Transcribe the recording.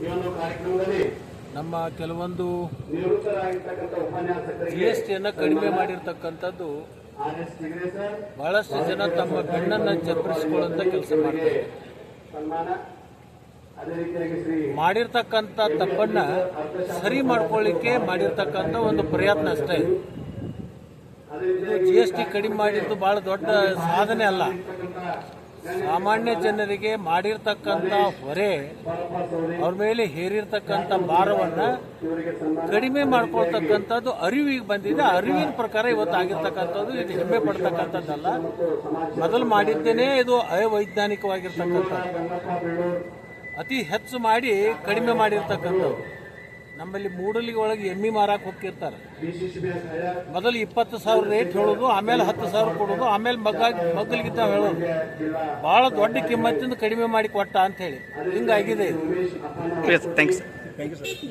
ಈ ಒಂದು ಕಾರ್ಯಕ್ರಮದಲ್ಲಿ ನಮ್ಮ ಕೆಲವೊಂದು ನಿವೃತ್ತರಾಗಿರ್ತಕ್ಕಂಥ ಉಪನ್ಯಾಸಕರಿಗೆ GSTಯನ್ನು ಕಡಿಮೆ ಮಾಡಿರ್ತಕ್ಕಂಥದ್ದು ಬಹಳಷ್ಟು ಜನ ತಮ್ಮ ಬೆನ್ನನ್ನು ಚಪ್ಪರಿಸಿಕೊಳ್ಳುವಂಥ ಕೆಲಸ ಮಾಡ್ತಾರೆ. ಸನ್ಮಾನ ಅದೇ ರೀತಿಯಾಗಿ ಶ್ರೀ ಮಾಡಿರ್ತಕ್ಕಂಥ ತಪ್ಪನ್ನ ಸರಿ ಮಾಡ್ಕೊಳ್ಳಿಕ್ಕೆ ಮಾಡಿರ್ತಕ್ಕಂಥ ಒಂದು ಪ್ರಯತ್ನ ಅಷ್ಟೇ. ಇದು GST ಕಡಿಮೆ ಮಾಡಿದ್ದು ಬಹಳ ದೊಡ್ಡ ಸಾಧನೆ ಅಲ್ಲ. ಸಾಮಾನ್ಯ ಜನರಿಗೆ ಮಾಡಿರ್ತಕ್ಕಂಥ ಹೊರೆ, ಅವ್ರ ಮೇಲೆ ಹೇರಿರ್ತಕ್ಕಂಥ ಭಾರವನ್ನ ಕಡಿಮೆ ಮಾಡ್ಕೊಳ್ತಕ್ಕಂಥದ್ದು ಅರಿವಿಗೆ ಬಂದಿದೆ. ಅರಿವಿನ ಪ್ರಕಾರ ಇವತ್ತು ಆಗಿರ್ತಕ್ಕಂಥದ್ದು ಇದು ಹೆಮ್ಮೆ ಪಡ್ತಕ್ಕಂಥದ್ದಲ್ಲ. ಮೊದಲು ಮಾಡಿದ್ದೇನೆ ಇದು ಅವೈಜ್ಞಾನಿಕವಾಗಿರ್ತಕ್ಕಂಥದ್ದು. ಅತಿ ಹೆಚ್ಚು ಮಾಡಿ ಕಡಿಮೆ ಮಾಡಿರ್ತಕ್ಕಂಥದ್ದು. ನಮ್ಮಲ್ಲಿ ಮೂಡಲಿ ಒಳಗೆ ಎಮ್ಮಿ ಮಾರಕ್ಕೆ ಹೋಗ್ತಿರ್ತಾರೆ. ಮೊದಲು 20,000 ರೇಟ್ ಹೇಳೋದು, ಆಮೇಲೆ 10,000 ಕೊಡೋದು, ಆಮೇಲೆ ಮಗ್ಗಲಿಗಿದ್ದ ಹೇಳೋದು. ಬಹಳ ದೊಡ್ಡ ಕಿಮ್ಮತ್ತಿಂದ ಕಡಿಮೆ ಮಾಡಿ ಕೊಟ್ಟ ಅಂತ ಹೇಳಿ ಹಿಂಗಾಗಿದೆ. Thank you sir.